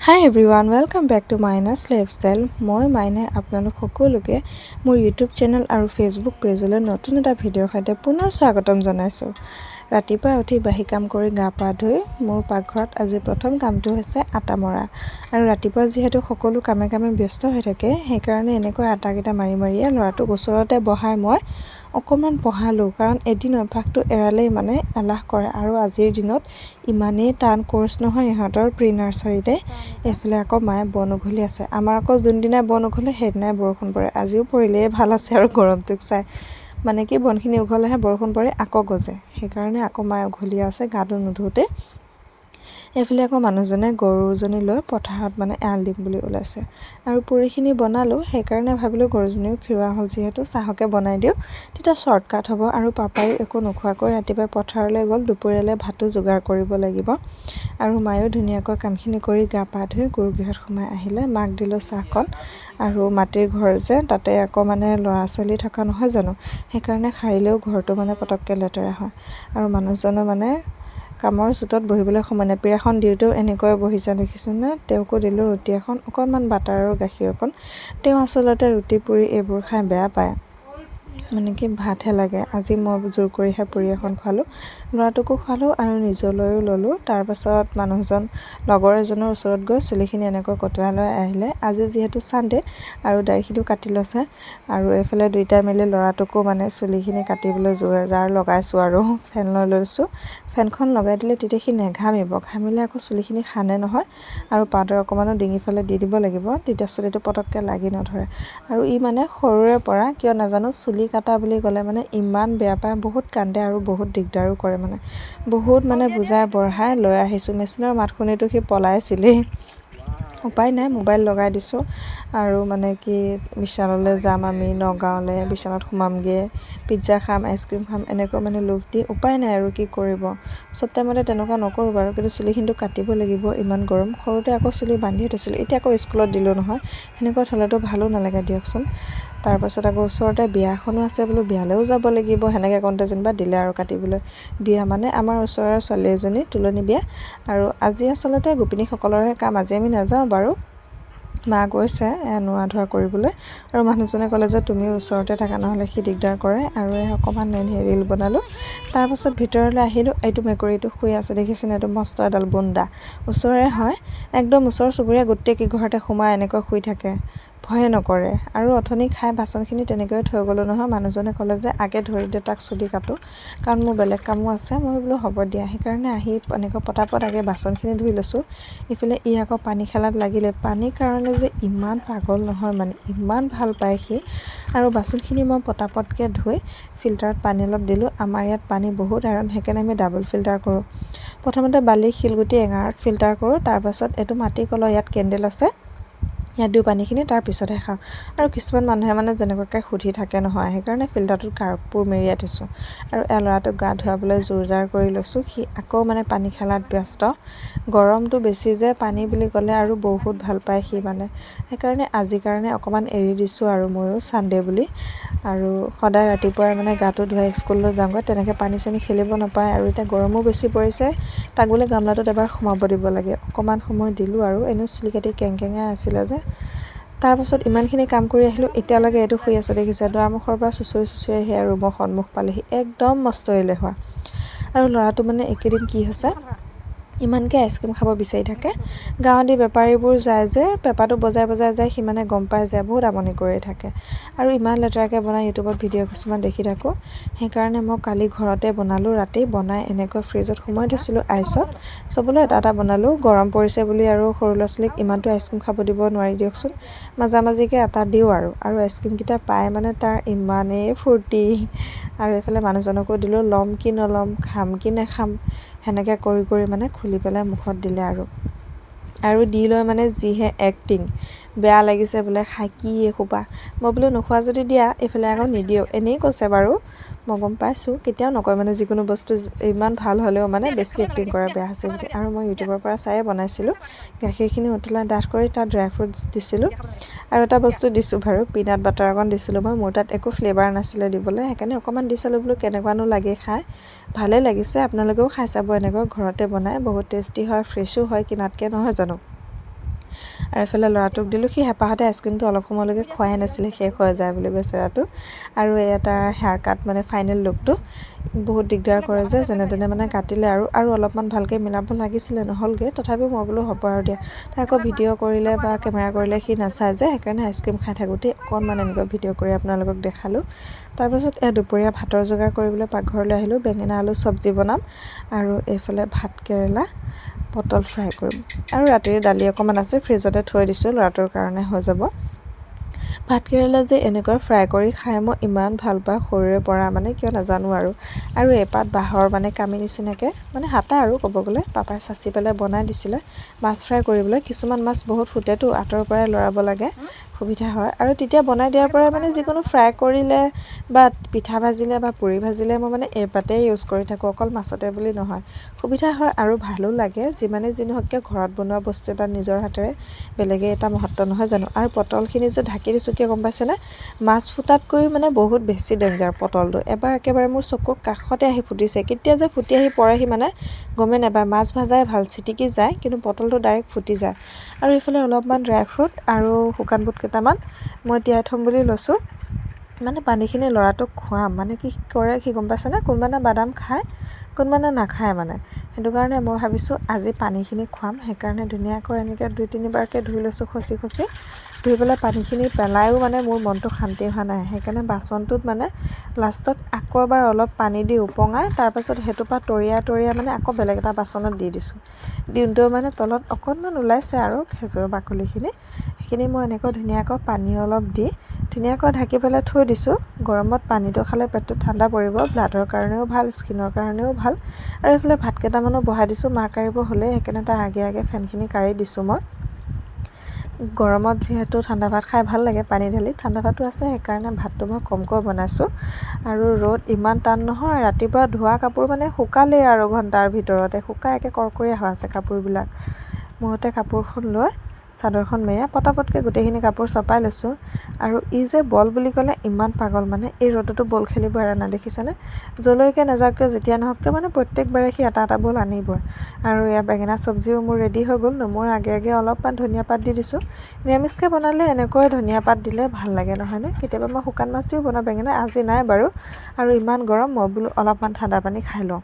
High everyone, welcome back to মাইনাছ lifestyle. মই মাইনাই আপোনালোক সকলোকে মোৰ ইউটিউব চেনেল আৰু ফেচবুক পেজলৈ নতুন এটা ভিডিঅ'ৰ সৈতে পুনৰ স্বাগতম জনাইছোঁ। ৰাতিপুৱা উঠি বাহি কাম কৰি গা পা ধুই মোৰ পাকঘৰত আজি প্ৰথম কামটো হৈছে আটা মৰা। আৰু ৰাতিপুৱা যিহেতু সকলো কামে ব্যস্ত হৈ থাকে, সেইকাৰণে এনেকৈ আটাকেইটা মাৰিয়ে ল'ৰাটোক ওচৰতে বহাই মই অকণমান পঢ়ালোঁ। কাৰণ এদিন অভ্যাসটো এৰালেই মানে এলাহ কৰে, আৰু আজিৰ দিনত ইমানেই টান কোৰ্চ নহয় ইহঁতৰ প্ৰি নাৰ্চাৰীতে। এইফালে আকৌ মায়ে বন উঘলি আছে। আমাৰ আকৌ যোনদিনাই বন উঘলে সেইদিনাই বৰষুণ পৰে। আজিও পৰিলেই ভাল আছে আৰু গৰমটোক চাই। মানে কি বনখিনি উঘলেহে বৰষুণ পৰে, আকৌ গজে। সেইকাৰণে আকৌ মায়ে উঘলি আছে গাটো নুধুতে। এইফালে আকৌ মানুহজনে গৰুজনী লৈ পথাৰত মানে এৰাল দিম বুলি ওলাইছে। আৰু পুৰিখিনি বনালোঁ, সেইকাৰণে ভাবিলোঁ গৰুজনীও খীৰোৱা হ'ল যিহেতু চাহকে বনাই দিওঁ, তেতিয়া শ্বৰ্টকাট হ'ব। আৰু পাপায়ো একো নোখোৱাকৈ ৰাতিপুৱাই পথাৰলৈ গ'ল, দুপৰীয়ালৈ ভাতো যোগাৰ কৰিব লাগিব। আৰু মায়েও ধুনীয়াকৈ কামখিনি কৰি গা পা ধুই গৰুগৃহত সোমাই আহিলে। মাক দিলোঁ চাহকণ। আৰু মাটিৰ ঘৰ যে, তাতে আকৌ মানে ল'ৰা ছোৱালী থকা নহয় জানো, সেইকাৰণে সাৰিলেও ঘৰটো মানে পটককৈ লেতেৰা হয়। আৰু মানুহজনো মানে কামৰ চোতত বহিবলৈ সময় নাই। পীৰাখন দিওঁতেও এনেকৈ বহিছে দেখিছেনে। তেওঁকো দিলোঁ ৰুটি এখন, অকণমান বাটাৰ আৰু গাখীৰ অকণ। তেওঁ আচলতে ৰুটি পুৰি এইবোৰ খাই বেয়া পায়, মানে কি ভাতহে লাগে। আজি মই জোৰ কৰিহে পুৰি এখন খোৱালোঁ, ল'ৰাটোকো খোৱালোঁ আৰু নিজলৈও ল'লোঁ। তাৰপাছত মানুহজন লগৰ এজনৰ ওচৰত গৈ চুলিখিনি এনেকৈ কটোৱাই লৈ আহিলে। আজি যিহেতু ছানডে আৰু দাড়িখিনিও কাটি লৈছে। আৰু এইফালে দুইটাই মিলি ল'ৰাটোকো মানে চুলিখিনি কাটিবলৈ জাৰ লগাইছোঁ আৰু ফেন লৈ লৈছোঁ। ফেনখন লগাই দিলে তেতিয়া সি নেঘামিব, ঘামিলে আকৌ চুলিখিনি সানে নহয়। আৰু পাউডাৰ অকণমানো ডিঙিফালে দি দিব লাগিব, তেতিয়া চুলিটো পটককৈ লাগি নধৰে। আৰু ই মানে সৰুৰে পৰা কিয় নাজানো চুলি কাটা বুলি ক'লে মানে ইমান বেয়া পায়, বহুত কান্দে আৰু বহুত দিগদাৰো কৰে। মানে বহুত মানে বুজাই বঢ়াই লৈ আহিছোঁ। মেচিনৰ মাত শুনিতো সি পলাইছিলেই। উপায় নাই, মোবাইল লগাই দিছোঁ। আৰু মানে কি বিশাললৈ যাম আমি, নগাঁৱলৈ, বিশালত সোমামগৈ, পিজ্জা খাম, আইচক্ৰীম খাম, এনেকৈ মানে লোভ দি উপায় নাই আৰু কি কৰিব। চব টাইমতে তেনেকুৱা নকৰোঁ বাৰু, কিন্তু চুলিখিনিতো কাটিব লাগিব, ইমান গৰম। সৰুতে আকৌ চুলি বান্ধিয়ে থৈছিলোঁ, এতিয়া আকৌ স্কুলত দিলোঁ নহয়, সেনেকুৱা থ'লেতো ভালো নালাগে দিয়কচোন। তাৰপাছত আকৌ ওচৰতে বিয়া এখনো আছে, বোলো বিয়ালৈও যাব লাগিব। সেনেকৈ কওঁতে যেনিবা দিলে আৰু কাটিবলৈ। বিয়া মানে আমাৰ ওচৰৰ ছোৱালী এজনী তুলনি বিয়া। আৰু আজি আচলতে গোপিনীসকলৰহে কাম, আজি আমি নাযাওঁ বাৰু। মা গৈছে নোৱা ধোৱা কৰিবলৈ। আৰু মানুহজনে ক'লে যে তুমি ওচৰতে থাকা, নহ'লে সি দিগদাৰ কৰে। আৰু অকণমান ৰিল বনালোঁ। তাৰপাছত ভিতৰলৈ আহিলোঁ। এইটো মেকুৰীটো শুই আছে দেখিছেনে, এইটো মস্ত এডাল বুন্দা, ওচৰৰে হয়, একদম ওচৰ চুবুৰীয়া গোটেই ঘৰতে সোমাই এনেকৈ শুই থাকে, ভয়ে নকৰে। আৰু অথনি খাই বাচনখিনি তেনেকৈয়ে থৈ গ'লোঁ নহয়। মানুহজনে ক'লে যে আগে ধৰি দে তাক চুলি কাটো, কাৰণ মোৰ বেলেগ কামো আছে। মই বোলো হ'ব দিয়া। সেইকাৰণে আহি এনেকৈ পটাপট আগে বাচনখিনি ধুই লৈছোঁ। ইফালে ই আকৌ পানী খেলাত লাগিলে। পানীৰ কাৰণে যে ইমান পাগল নহয়, মানে ইমান ভাল পায় সি। আৰু বাচনখিনি মই পটাপটকৈ ধুই ফিল্টাৰত পানী অলপ দিলোঁ। আমাৰ ইয়াত পানী বহুত আইৰণ, সেইকাৰণে আমি ডাবল ফিল্টাৰ কৰোঁ। প্ৰথমতে বালি শিলগুটি এঙাৰত ফিল্টাৰ কৰোঁ, তাৰপাছত এইটো মাটি কলহ, ইয়াত কেণ্ডেল আছে, ইয়াত দিওঁ পানীখিনি, তাৰপিছতহে খাওঁ। আৰু কিছুমান মানুহে মানে যেনেকুৱাকৈ সুধি থাকে নহয়, সেইকাৰণে ফিল্টাৰটোত কাপোৰ মেৰিয়াই থৈছোঁ। আৰু ল'ৰাটোক গা ধুৱাবলৈ জোৰ জাৰ কৰি লৈছোঁ। সি আকৌ মানে পানী খেলাত ব্যস্ত। গৰমটো বেছি যে, পানী বুলি ক'লে আৰু বহুত ভাল পায় সি মানে। সেইকাৰণে আজিৰ কাৰণে অকণমান এৰি দিছোঁ আৰু ময়ো ছানডে বুলি। আৰু সদায় ৰাতিপুৱাই মানে গাটো ধুৱাই স্কুললৈ যাওঁগৈ, তেনেকৈ পানী চানী খেলিব নাপায়। আৰু এতিয়া গৰমো বেছি পৰিছে, তাক বোলে গামলাটোত এবাৰ সোমাব দিব লাগে। অকণমান সময় দিলোঁ আৰু, এনেও চুলি কাটি কেংকেঙাই আছিলে যে। তাৰপাছত ইমানখিনি কাম কৰি আহিলোঁ। এতিয়ালৈকে এইটো শুই আছে দেখিছে, দুৱাৰমুখৰ পৰা চুঁচৰি আহি আৰু ৰুমৰ সন্মুখ পালেহি, একদম মস্ত এলেহুৱা। আৰু ল'ৰাটো মানে এইকেইদিন কি হৈছে, ইমানকৈ আইচক্ৰীম খাব বিচাৰি থাকে। গাঁৱলী বেপাৰীবোৰ যায় যে, পেপাটো বজাই যায়, সি মানে গম পাই যায়, বহুত আমনি কৰি থাকে। আৰু ইমান লেতেৰাকৈ বনাই ইউটিউবত ভিডিঅ' কিছুমান দেখি থাকোঁ। সেইকাৰণে মই কালি ঘৰতে বনালোঁ। ৰাতি বনাই এনেকৈ ফ্ৰিজত সোমাই থৈছিলোঁ আইচত। চবলৈ এটা বনালোঁ, গৰম পৰিছে বুলি আৰু সৰু ল'ৰা ছোৱালীক ইমানটো আইচক্ৰীম খাব দিব নোৱাৰি দিয়কচোন। মাজিকে এটা দিওঁ আৰু আইচক্ৰীমকেইটা পাই মানে তাৰ ইমানেই ফূৰ্তি। আৰু এইফালে মানুহজনকো দিলোঁ, ল'ম কি নল'ম, খাম কি নাখাম, সেনেকৈ কৰি মানে খুলি পেলাই মুখত দিলে। আৰু দি লৈ মানে যিহে এক্টিং, বেয়া লাগিছে বোলে, খাই কি এসোপা। মই বোলো নোখোৱা যদি দিয়া। এইফালে আকৌ নিদিওঁ, এনেই কৈছে বাৰু, মই গম পাইছোঁ। কেতিয়াও নকয় মানে, যিকোনো বস্তু ইমান ভাল হ'লেও মানে বেছি এক্টিং কৰে বেয়া হৈছে বুলি। আৰু মই ইউটিউবৰ পৰা চায়ে বনাইছিলোঁ। গাখীৰখিনি উতলাই ডাঠ কৰি তাত ড্ৰাই ফ্ৰুটছ দিছিলোঁ। আৰু এটা বস্তু দিছোঁ বাৰু, পিনাট বাটাৰ অকণ দিছিলোঁ মই। মোৰ তাত একো ফ্লেভাৰ নাছিলে দিবলৈ, সেইকাৰণে অকণমান দি চালোঁ, বোলো কেনেকুৱানো লাগে খাই। ভালেই লাগিছে, আপোনালোকেও খাই চাব এনেকৈ ঘৰতে বনাই, বহুত টেষ্টি হয়, ফ্ৰেছো হয় কিনাতকৈ, নহয় জানো। আৰু এফালে ল'ৰাটোক দিলোঁ সি হেঁপাহতে আইচক্ৰীমটো অলপ সময়লৈকে খোৱাই নাছিলে শেষ হৈ যায় বুলি বেচেৰাটো আৰু এয়া তাৰ হেয়াৰ কাট মানে ফাইনেল লুকটো বহুত দিগদাৰ কৰে যে যেনে তেনে মানে কাটিলে আৰু অলপমান ভালকৈ মিলাব লাগিছিলে নহ'লগৈ তথাপিও মই বোলো হ'ব আৰু দিয়া তাই আকৌ ভিডিঅ' কৰিলে বা কেমেৰা কৰিলে সি নাচায় যে সেইকাৰণে আইচক্ৰীম খাই থাকোঁতেই অকণমান এনেকুৱা ভিডিঅ' কৰি আপোনালোকক দেখালোঁ তাৰপাছত দুপৰীয়া ভাতৰ যোগাৰ কৰিবলৈ পাকঘৰলৈ আহিলোঁ বেঙেনা আলু চব্জি বনাম আৰু এইফালে ভাত কেৰেলা পটল ফ্ৰাই কৰিম আৰু ৰাতিৰ দালি অকণমান আছে ফ্ৰিজতে থৈ দিছোঁ ল'ৰাটোৰ কাৰণে হৈ যাব ভাতকেৰেলা যে এনেকৈ ফ্ৰাই কৰি খাই মই ইমান ভাল পাওঁ সৰুৰে পৰা মানে কিয় নাজানো আৰু এপাত বাঁহৰ মানে কামি নিচিনাকৈ মানে হাতা আৰু ক'ব গ'লে পাপাই চাচি পেলাই বনাই দিছিলে মাছ ফ্ৰাই কৰিবলৈ কিছুমান মাছ বহুত ফুটেতো আঁতৰৰ পৰাই লৰাব লাগে সুবিধা হয় আৰু তেতিয়া বনাই দিয়াৰ পৰাই মানে যিকোনো ফ্ৰাই কৰিলে বা পিঠা ভাজিলে বা পুৰি ভাজিলে মই মানে এপাতেই ইউজ কৰি থাকোঁ অকল মাছতে বুলি নহয় সুবিধা হয় আৰু ভালো লাগে যিমানে যি নহওক কিয় ঘৰত বনোৱা বস্তু এটা নিজৰ হাতেৰে বেলেগে এটা মহত্ব নহয় জানো আৰু পটলখিনি যে ঢাকি দিছোঁ কিয় গম পাইছেনে মাছ ফুটাতকৈ মানে বহুত বেছি ডেঞ্জাৰ পটলটো এবাৰ একেবাৰে মোৰ চকুৰ কাষতে আহি ফুটিছে কেতিয়া যে ফুটি আহি পৰেহি মানে গমেই নাপায় মাছ ভাজাই ভাল চিটিকি যায় কিন্তু পটলটো ডাইৰেক্ট ফুটি যায় আৰু এইফালে অলপমান ড্ৰাই ফ্ৰুট আৰু শুকান বুট কেইটামান মই তিয়াই থ'ম বুলি লৈছোঁ মানে পানীখিনি ল'ৰাটোক খুৱাম মানে কি কৰে সি গম পাইছেনে কোনোবানে বাদাম খায় কোনোবানে নাখায় মানে সেইটো কাৰণে মই ভাবিছোঁ আজি পানীখিনি খুৱাম সেইকাৰণে ধুনীয়াকৈ এনেকৈ 2-3বাৰকৈ ধুই লৈছোঁ খচি ধুই পেলাই পানীখিনি পেলাইও মানে মোৰ মনটো শান্তি হোৱা নাই সেইকাৰণে বাচনটোত মানে লাষ্টত আকৌ এবাৰ অলপ পানী দি উপঙাই তাৰপাছত সেইটোৰ পৰা তৰিয়াই মানে আকৌ বেলেগ এটা বাচনত দি দিছোঁ দিওঁতেও মানে তলত অকণমান ওলাইছে আৰু খেজুৰৰ বাকলিখিনি সেইখিনি মই এনেকৈ ধুনীয়াকৈ পানী অলপ দি ধুনীয়াকৈ ঢাকি পেলাই থৈ দিছোঁ গৰমত পানীটো খালে পেটটো ঠাণ্ডা পৰিব ব্লাডৰ কাৰণেও ভাল স্কিনৰ কাৰণেও ভাল আৰু এইফালে ভাত কেইটামানো বহাই দিছোঁ মাৰ কাঢ়িব হ'লে সেইকাৰণে তাৰ আগে ফেনখিনি কাঢ়ি দিছোঁ মই গৰমত যিহেতু ঠাণ্ডা ভাত খাই ভাল লাগে পানী ঢালি ঠাণ্ডা ভাতো আছে সেইকাৰণে ভাতটো মই কমকৈ বনাইছোঁ আৰু ৰ'দ ইমান টান নহয় ৰাতিপুৱা ধোৱা কাপোৰ মানে শুকালেই আৰু ঘণ্টাৰ ভিতৰতে শুকাই একে কৰকৰীয়া হৈ আছে কাপোৰবিলাক মূৰতে কাপোৰখন লৈ চাদৰখন মেৰিয়াই পটাপটকৈ গোটেইখিনি কাপোৰ চপাই লৈছোঁ আৰু ই যে বল বুলি ক'লে ইমান পাগল মানে এই ৰ'দতো বল খেলিব এৰা নাই দেখিছেনে যলৈকে নাযাওক কিয় যেতিয়া নহওক কিয় মানে প্ৰত্যেকবাৰে সি এটা বল আনিবই আৰু এয়া বেঙেনা চব্জিও মোৰ ৰেডি হৈ গ'ল মোৰ আগে অলপমান ধনিয়া পাত দি দিছোঁ নিৰামিষকৈ বনালে এনেকৈ ধনিয়া পাত দিলে ভাল লাগে নহয়নে কেতিয়াবা মই শুকান মাছ দিও বনাওঁ বেঙেনা আজি নাই বাৰু আৰু ইমান গৰম মই বোলো অলপমান ঠাণ্ডা পানী খাই লওঁ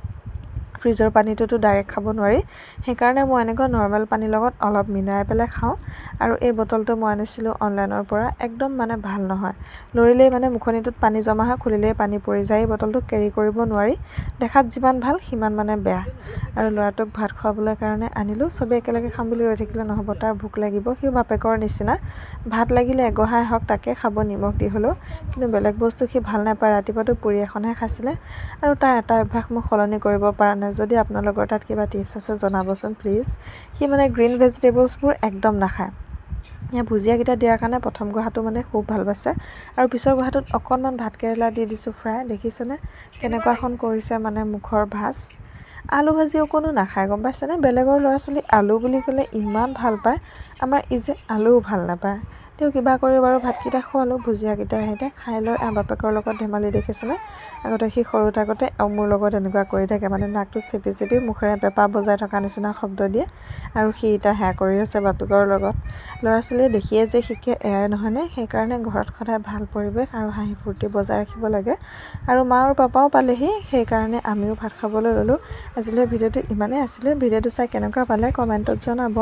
ফ্ৰিজৰ পানীটোতো ডাইৰেক্ট খাব নোৱাৰি সেইকাৰণে মই এনেকৈ নৰ্মেল পানীৰ লগত অলপ মিলাই পেলাই খাওঁ আৰু এই বটলটো মই আনিছিলোঁ অনলাইনৰ পৰা একদম মানে ভাল নহয় লৰিলেই মানে মুখনিটোত পানী জমা হয় খুলিলেই পানী পৰি যায় এই বটলটো কেৰি কৰিব নোৱাৰি দেখাত যিমান ভাল সিমান মানে বেয়া আৰু ল'ৰাটোক ভাত খুৱাবলৈ কাৰণে আনিলোঁ চবেই একেলগে খাম বুলি ৰৈ থাকিলে নহ'ব তাৰ ভোক লাগিব সিও বাপেকৰ নিচিনা ভাত লাগিলে এগঢ়াই হওক তাকে খাব নিমখ দি হ'লেও কিন্তু বেলেগ বস্তু সি ভাল নাপায় ৰাতিপুৱাতো পুৰি এখনহে খাইছিলে আৰু তাৰ এটা অভ্যাস মই সলনি কৰিব পৰা নাই যদি আপোনালোকৰ তাত কিবা টিপছ আছে জনাবচোন প্লিজ সি মানে গ্ৰীণ ভেজিটেবলছবোৰ একদম নাখায় ভুজিয়াকেইটা দিয়াৰ কাৰণে প্ৰথম গুহাটো মানে খুব ভাল পাইছে আৰু পিছৰ গুহাটোত অকণমান ভাত কেৰেলা দি দিছোঁ ফ্ৰাই দেখিছেনে কেনেকুৱাখন কৰিছে মানে মুখৰ ভাজ আলু ভাজি অকণো নাখায় গম পাইছেনে বেলেগৰ ল'ৰা ছোৱালী আলু বুলি ক'লে ইমান ভাল পায় আমাৰ ই যে আলুও ভাল নাপায় তেওঁ কিবা কৰি বাৰু ভাতকেইটা খোৱালোঁ ভুজিয়াকেইটা আহিতে খাই লৈ বাপেকৰ লগত ধেমালি দেখিছেনে আগতে সি সৰু থাকোঁতে মোৰ লগত এনেকুৱা কৰি থাকে মানে নাকটোত চেপি মুখেৰে পেপা বজাই থকা নিচিনা শব্দ দিয়ে আৰু সি এতিয়া সেয়া কৰি আছে বাপেকৰ লগত ল'ৰা ছোৱালীয়ে দেখিয়ে যে শিকে এয়াই নহয়নে সেইকাৰণে ঘৰত সদায় ভাল পৰিৱেশ আৰু হাঁহি ফূৰ্তি বজাই ৰাখিব লাগে আৰু মা আৰু পাপাও পালেহি সেইকাৰণে আমিও ভাত খাবলৈ ল'লোঁ আজিলৈ ভিডিঅ'টো ইমানেই আছিলে ভিডিঅ'টো চাই কেনেকুৱা পালে কমেণ্টত জনাব